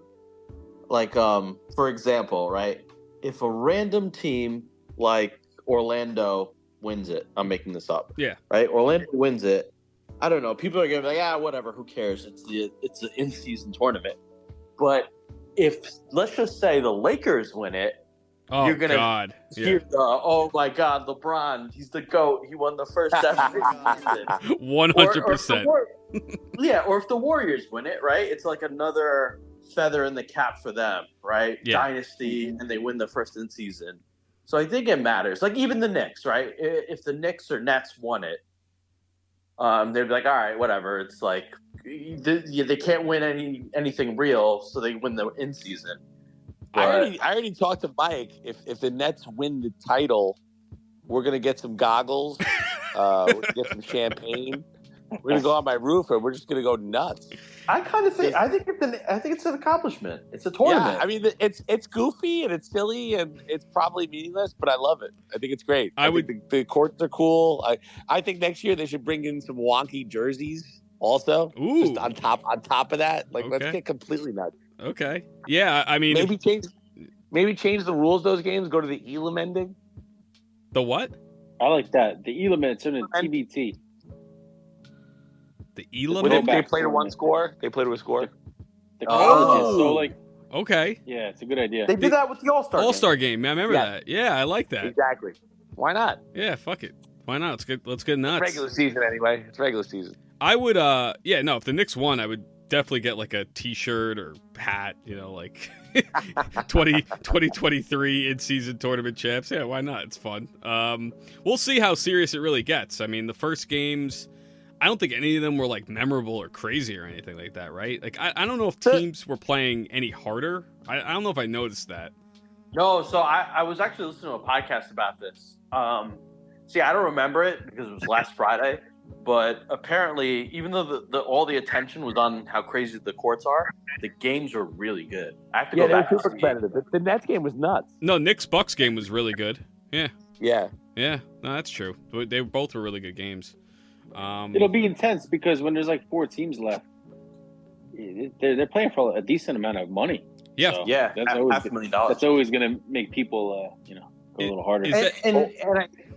like, for example, right? If a random team like Orlando wins it, I'm making this up. Yeah. Right. Orlando wins it. I don't know. People are gonna be like, whatever. Who cares? It's the in-season tournament. But if, let's just say, the Lakers win it, you're gonna hear oh my God, LeBron, he's the GOAT. He won the first ever season. 100%. Or if the Warriors win it, right? It's like another feather in the cap for them, right? Yeah. Dynasty, and they win the first in season. So I think it matters. Like even the Knicks, right? If the Knicks or Nets won it, they'd be like, all right, whatever. It's like they can't win anything real, so they win the in season. I already talked to Mike. If the Nets win the title, we're gonna get some goggles. We're gonna get some champagne, We're gonna go on my roof and we're just gonna go nuts. I kind of think I think it's an accomplishment. It's a tournament. Yeah, I mean it's goofy and it's silly and it's probably meaningless, but I love it. I think it's great. I think the courts are cool. I think next year they should bring in some wonky jerseys also. Ooh. Just on top of that. Like let's get completely nuts. Okay. Yeah, I mean maybe change the rules of those games, go to the Elam ending. The what? I like that. The Elam instead of TBT. The Elam. They play to one score. They play to a score. The colleges. So like. Okay. Yeah, it's a good idea. They did that with the All-Star game. I remember that. Yeah, I like that. Exactly. Why not? Yeah, fuck it. Why not? Let's get nuts. It's regular season anyway. It's regular season. I would if the Knicks won, I would definitely get like a t-shirt or hat, like 2023 in-season tournament champs. Yeah, why not? It's fun. We'll see how serious it really gets. I mean, the first games, I don't think any of them were like memorable or crazy or anything like that, right? Like I don't know if teams were playing any harder. I don't know if I noticed that. No, so I was actually listening to a podcast about this. See, I don't remember it because it was last Friday, but apparently, even though all the attention was on how crazy the courts are, the games were really good. I have to go back. They were super competitive. The Nets game was nuts. No, Knicks Bucks game was really good. Yeah. Yeah. Yeah. No, that's true. They both were really good games. It'll be intense because when there's like 4 teams left, they're playing for a decent amount of money. Yeah. So that's always $500,000. That's always going to make people, go a little harder. And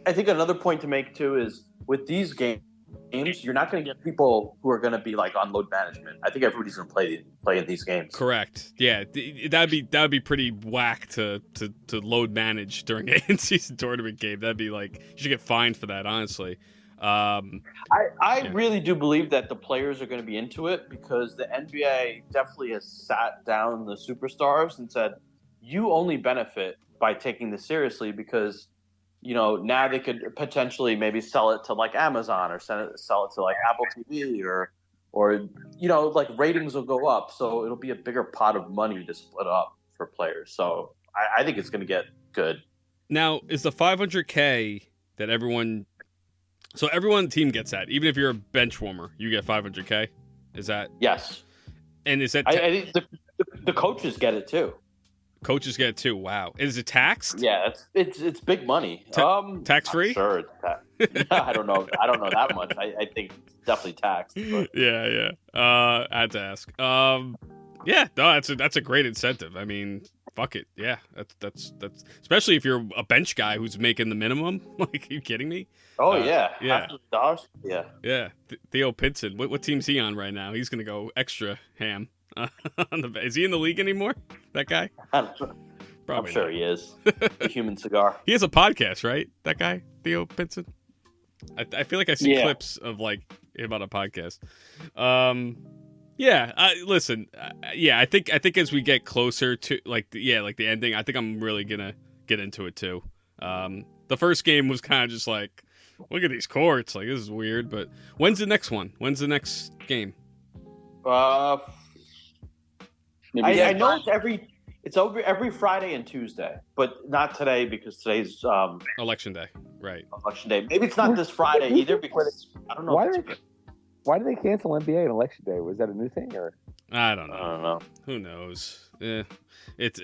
I think another point to make too is with these games, you're not going to get people who are going to be like on load management. I think everybody's going to play in these games. Correct. Yeah, that'd be pretty whack to load manage during an in-season tournament game. That'd be like you should get fined for that. Honestly, I really do believe that the players are going to be into it because the NBA definitely has sat down the superstars and said, "You only benefit by taking this seriously because." Now they could potentially maybe sell it to like Amazon or sell it to like Apple TV or like ratings will go up. So it'll be a bigger pot of money to split up for players. So I think it's going to get good. Now, is the $500K that everyone team gets that? Even if you're a bench warmer, you get $500K? Is that? Yes. And is that? I think the coaches get it too. Coaches get it too. Wow. Is it taxed? Yeah, it's big money. Tax free? Sure, it's taxed. I don't know that much. I think it's definitely taxed. But. Yeah. I had to ask. Yeah, no, that's a great incentive. I mean, fuck it. Yeah, that's especially if you're a bench guy who's making the minimum. Like, are you kidding me? Oh yeah. $500. Yeah. Yeah. Theo Pinson. What team's he on right now? He's gonna go extra ham. Is he in the league anymore? That guy? Probably I'm sure he is. The human cigar. He has a podcast, right? That guy, Theo Pinson. I feel like I see clips of like him on a podcast. Yeah. Listen. Yeah. I think as we get closer to the ending, I think I'm really gonna get into it too. The first game was kind of just like, look at these courts. Like, this is weird. But when's the next one? When's the next game? I know it's every Friday and Tuesday, but not today because today's election day, right? Election day. Maybe it's not this Friday either because I don't know. Why do they cancel NBA on election day? Was that a new thing or? I don't know. Who knows? It's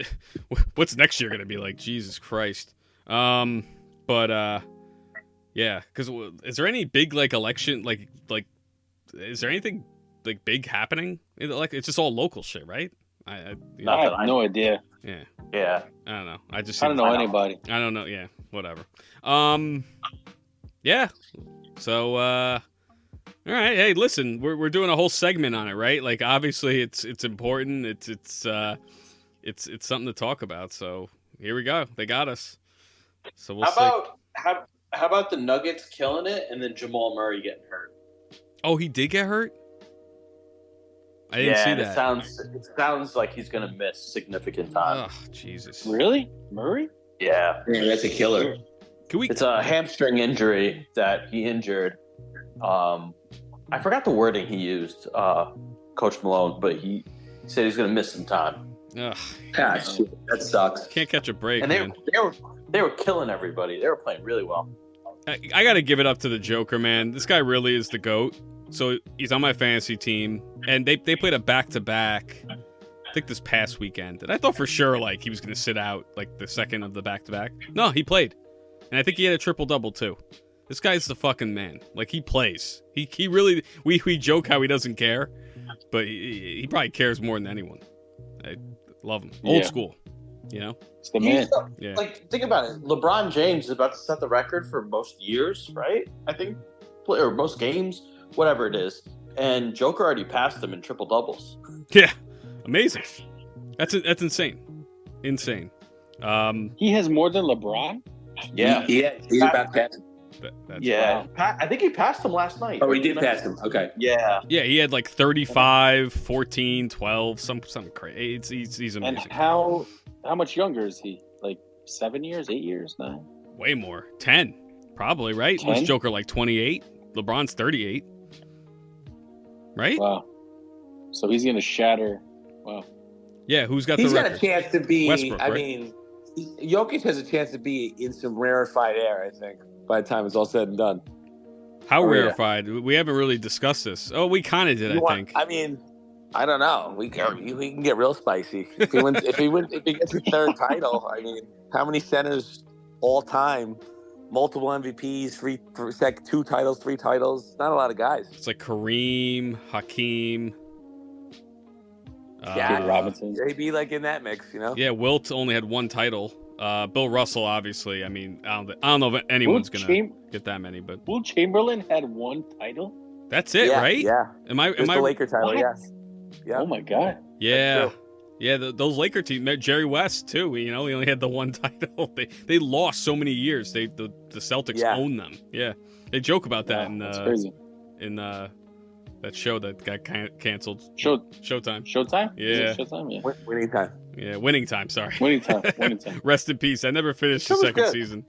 what's next year gonna be like? Jesus Christ. Yeah. Because is there any big like election like is there anything like big happening? Like it's just all local shit, right? I have no idea. Yeah. I don't know. I don't know anybody. I don't know. Yeah. Whatever. Yeah. So, all right. Hey, listen, we're doing a whole segment on it, right? Like, obviously, it's important. It's something to talk about. So here we go. They got us. So we'll see. How about the Nuggets killing it and then Jamal Murray getting hurt? Oh, he did get hurt? I didn't see that. It sounds like he's going to miss significant time. Oh, Jesus. Really? Murray? Yeah. That's a killer. It's a hamstring injury that he injured. I forgot the wording he used, Coach Malone, but he said he's going to miss some time. Ugh. Gosh, that sucks. Can't catch a break, and man. They were killing everybody. They were playing really well. I got to give it up to the Joker, man. This guy really is the GOAT. So he's on my fantasy team, and they played a back-to-back, I think this past weekend. And I thought for sure, like, he was going to sit out, like, the second of the back-to-back. No, he played. And I think he had a triple-double, too. This guy's the fucking man. Like, he plays. He really... We joke how he doesn't care, but he probably cares more than anyone. I love him. Old school, you know? It's the man. Yeah. Like, think about it. LeBron James is about to set the record for most years, right? I think, or most games, whatever it is. And Joker already passed him in triple doubles. Yeah. Amazing. That's insane. Insane. He has more than LeBron? Yeah. He's about to pass him. Yeah. Wow. I think he passed him last night. Oh, he did pass him. Okay. Yeah. Yeah, he had like 35, 14, 12, something crazy. He's amazing. And how much younger is he? Like 7 years, 8 years, 9? Way more. 10, probably, right? 10? Was Joker like 28? LeBron's 38. Right? Wow. So he's going to shatter. Wow. Yeah, who's got He's the got record? a chance to be. Westbrook, I right? mean, Jokic has a chance to be in some rarefied air. I think by the time it's all said and done. How Oh, yeah. rarefied? We haven't really discussed this. Oh, we kind of did, I think. I mean, I don't know. We can get real spicy if he gets his third title. I mean, how many centers all time, multiple MVPs, 2 titles, 3 titles? Not a lot of guys. It's like Kareem, Hakeem. Yeah, Robinson. They'd be like in that mix, you know. Yeah, Wilt only had 1 title. Bill Russell, obviously. I mean, I don't know if anyone's gonna get that many, but Will Chamberlain had 1 title? that's it, right? Yeah. Am I? Just the Laker title, what? yes. Yeah. Oh my God. Yeah, That's true. yeah. Those Laker teams, Jerry West too. You know, he only had the 1 title. They lost so many years. The Celtics own them. Yeah, they joke about that Wow, that's crazy. in that show that got canceled. Showtime. Showtime? Is Yeah. it Showtime? Yeah. Winning time. Yeah, winning time. Sorry. Winning time. Winning time. Rest in peace. I never finished the That was second good. season.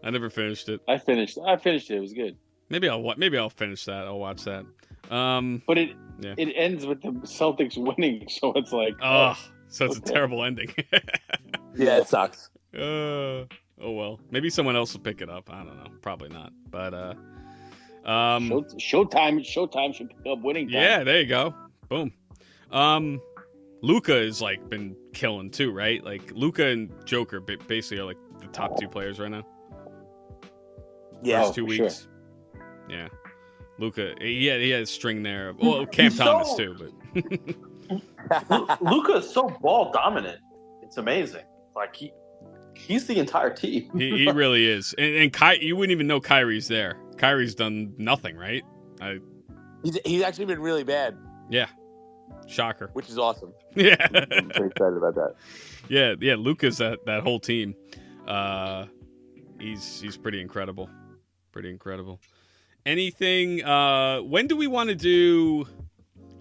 I never finished it. I finished it. It was good. Maybe I'll finish that. I'll watch that. But it Yeah. it ends with the Celtics winning, so it's like Oh, so it's okay. a terrible ending. Yeah, it sucks. Oh well. Maybe someone else will pick it up. I don't know. Probably not. But Showtime should pick up winning time. yeah, there you go. Boom. Luka has like been killing too, right? Like Luka and Joker basically are like the top 2 players right now. Yeah. Last 2 for sure. weeks. Yeah. Luka, he had a string there. Well, Cam He's Thomas so- too, but Luka is so ball dominant. It's amazing. Like he's the entire team. he really is. And you wouldn't even know Kyrie's there. Kyrie's done nothing, right? He's actually been really bad, Yeah. Shocker. which is awesome. Yeah. I'm pretty excited about that. Yeah, Luka's that whole team. He's pretty incredible. Pretty incredible. Anything when do we want to do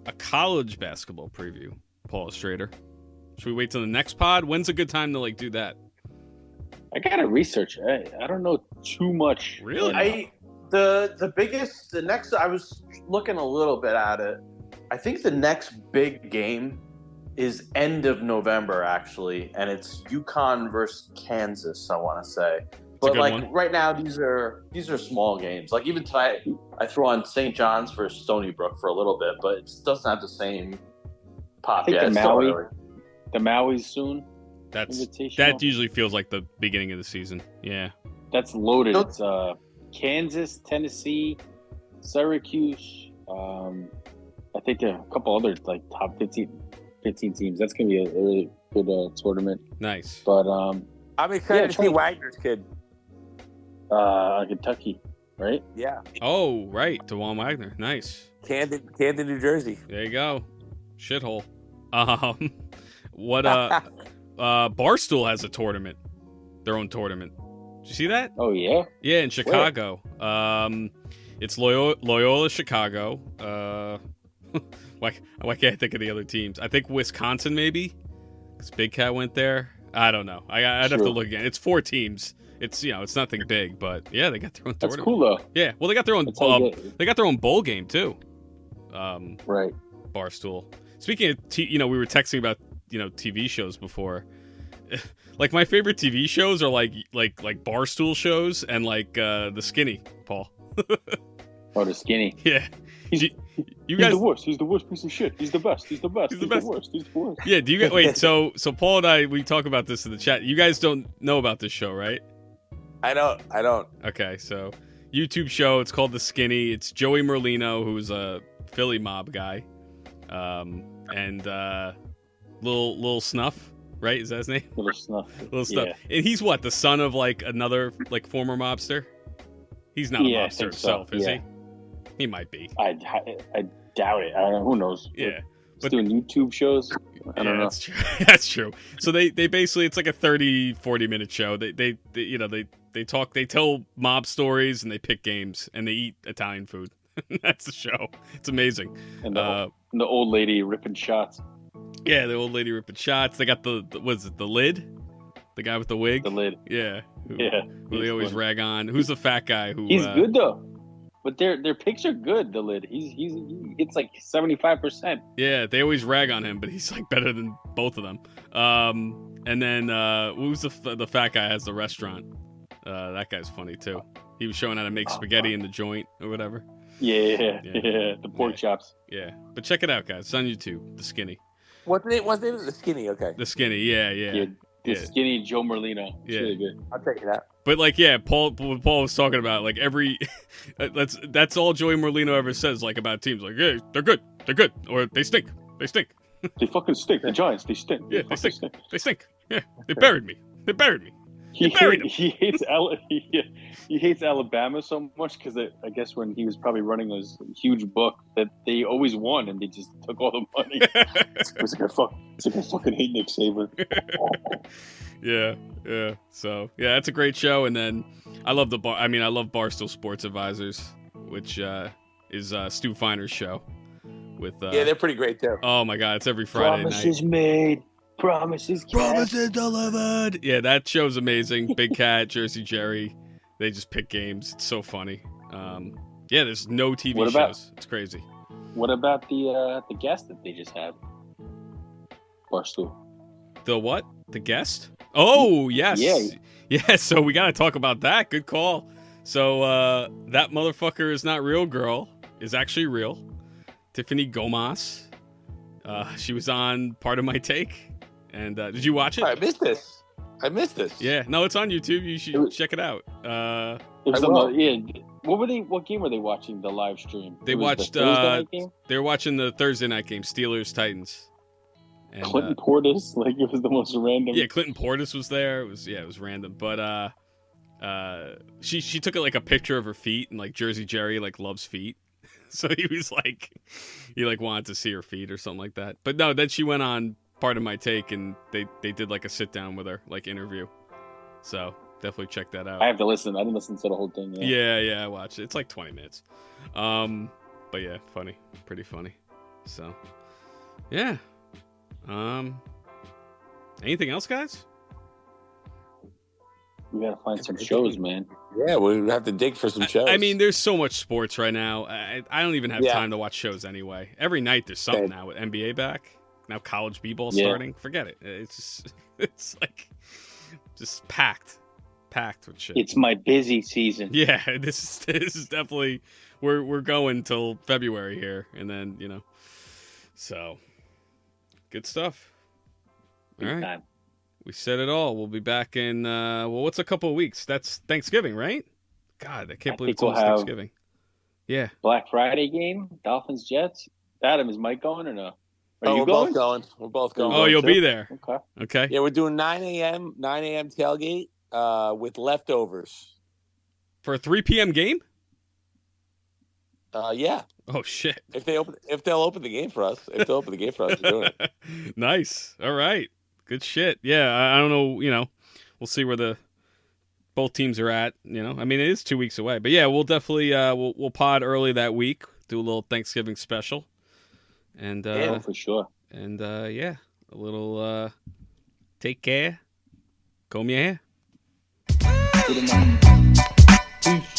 a college basketball preview, Paul Strader? Should we wait till the next pod? When's a good time to like do that? I gotta research. I don't know too much. Really? The next, I was looking a little bit at it. I think the next big game is end of November actually, and it's UConn versus Kansas. I want to say, but good like one. right now, these are small games. Like even tonight, I threw on St. John's versus Stony Brook for a little bit, but it doesn't have the same pop I think yet. the It's still Maui- early. The Maui's soon. That Invitational. usually feels like the beginning of the season. Yeah. That's loaded. Nope. It's Kansas, Tennessee, Syracuse. I think there are a couple other like top 15 teams. That's gonna be a really good tournament. Nice. But I'm excited Yeah, to try- see Wagner's kid. Kentucky, right? Yeah, Oh, right. DeJuan Wagner. Nice. Camden, New Jersey. There you go. Shithole. What Barstool has a tournament. Their own tournament. Did you see that? Oh yeah. Yeah, in Chicago. It's Loyola Chicago. Why can't I think of the other teams? I think Wisconsin maybe, because Big Cat went there. I don't know. I'd have to Sure. look again. It's 4 teams. It's it's nothing big, but yeah, they got their own That's tournament. cool though. Yeah, well they got their own That's how you get- they got their own bowl game too. Right. Barstool. Speaking of we were texting about TV shows before. Like my favorite TV shows are like Barstool shows and like the Skinny, Paul. Oh, the skinny. Yeah. You He's guys, the worst. He's the worst piece of shit. He's the best. He's the best. He's the He's best. the worst. He's the worst. yeah. Do you wait? So Paul and I, we talk about this in the chat. You guys don't know about this show, right? I don't. Okay, so YouTube show. It's called The Skinny. It's Joey Merlino, who's a Philly mob guy, and Lil Snuff, right? Is that his name? Little snuff. Little Snuff. Yeah. And he's what, the son of like another like former mobster? He's not a Yeah, I mobster think himself, so. is Yeah. he? He might be. I doubt it. I don't know. Who knows? Yeah. He's doing YouTube shows. I don't know. That's true. That's true. So they basically, it's like a 40 minute show. They you know, they talk, they tell mob stories and they pick games and they eat Italian food. That's the show. It's amazing. And the old lady ripping shots. Yeah, the old lady ripping shots. They got the was it the lid? The guy with the wig? The lid. Yeah. Yeah. Who they always rag on. Who's the fat guy who He's good though. But their picks are good. The lid. It's like 75%. Yeah, they always rag on him, but he's like better than both of them. And then who's the fat guy has the restaurant? That guy's funny too. He was showing how to make spaghetti in the joint or whatever. Yeah. The pork chops. Yeah, but check it out, guys. It's on YouTube. The Skinny. What's the name? The Skinny. Okay, The Skinny. Yeah. The skinny Joe Merlino. It's Yeah. really good. I'll check it out. But like, yeah, Paul was talking about like every that's all Joey Merlino ever says like about teams. Like, yeah, they're good, or they stink. They fucking stink. The Giants, they stink. Yeah, they fucking stink. Yeah, they buried me. He buried him. He hates Alabama so much because I guess when he was probably running this huge book that they always won and they just took all the money. It's like I fucking hate Nick Saban. Yeah. So yeah, that's a great show. And then I love I love Barstool Sports Advisors, which is Stu Finer's show. With Yeah, they're pretty great too. oh my god, it's every Friday Promises night. Made, promises kept. Promises delivered. Yeah, that show's amazing. Big Cat, Jersey Jerry, they just pick games. It's so funny. Yeah, there's no TV What about- shows. It's crazy. What about the guest that they just had? Barstool. The what? The guest? Oh, yes. Yeah. Yeah, so we got to talk about that. Good call. So that motherfucker is not real girl is actually real. Tiffany Gomas. She was on Part of My Take. And did you watch it? I missed this. Yeah. No, it's on YouTube. You should check it out. It was I will. What game were they watching? The live stream. They It was watched, the Thursday night game? They were watching the Thursday night game, Steelers-Titans. And, Clinton Portis, like it was the most random. yeah, Clinton Portis was there. It was random. But she took like a picture of her feet, and like Jersey Jerry like loves feet. So he was like, he like wanted to see her feet or something like that. But no, then she went on Part of My Take, and they did like a sit down with her, like interview. So definitely check that out. I have to listen. I didn't listen to the whole thing. Yeah, I watched it. It's like 20 minutes. But yeah, funny, pretty funny. So yeah. Anything else, guys? We gotta find some shows, man. Yeah, we have to dig for some shows. I mean, there's so much sports right now. I don't even have Yeah. time to watch shows anyway. Every night there's something Same. now with NBA back. Now college b-ball Yeah. starting. Forget it. It's like just packed with shit. It's my busy season. Yeah, this is definitely we're going till February here, and then so good stuff. All Big right, time. we said it all. We'll be back in what's a couple of weeks? That's Thanksgiving, right? God, I can't I believe it's think we'll almost have- Thanksgiving. Yeah. Black Friday game, Dolphins Jets. Adam, is Mike going or no? Are you we're going? both going. We're both going. Oh, you'll too? be there. Okay. Okay. Yeah, we're doing 9 a.m. tailgate with leftovers. For a 3 p.m. game? Yeah, Oh shit. if they'll open the game for us, we're doing it. Nice. All right. Good shit. Yeah, I don't know, we'll see where both teams are at, I mean, it is 2 weeks away. But yeah, we'll definitely we'll pod early that week, do a little Thanksgiving special. And Yeah, for sure. and yeah, a little take care. Come here. Good night. Peace.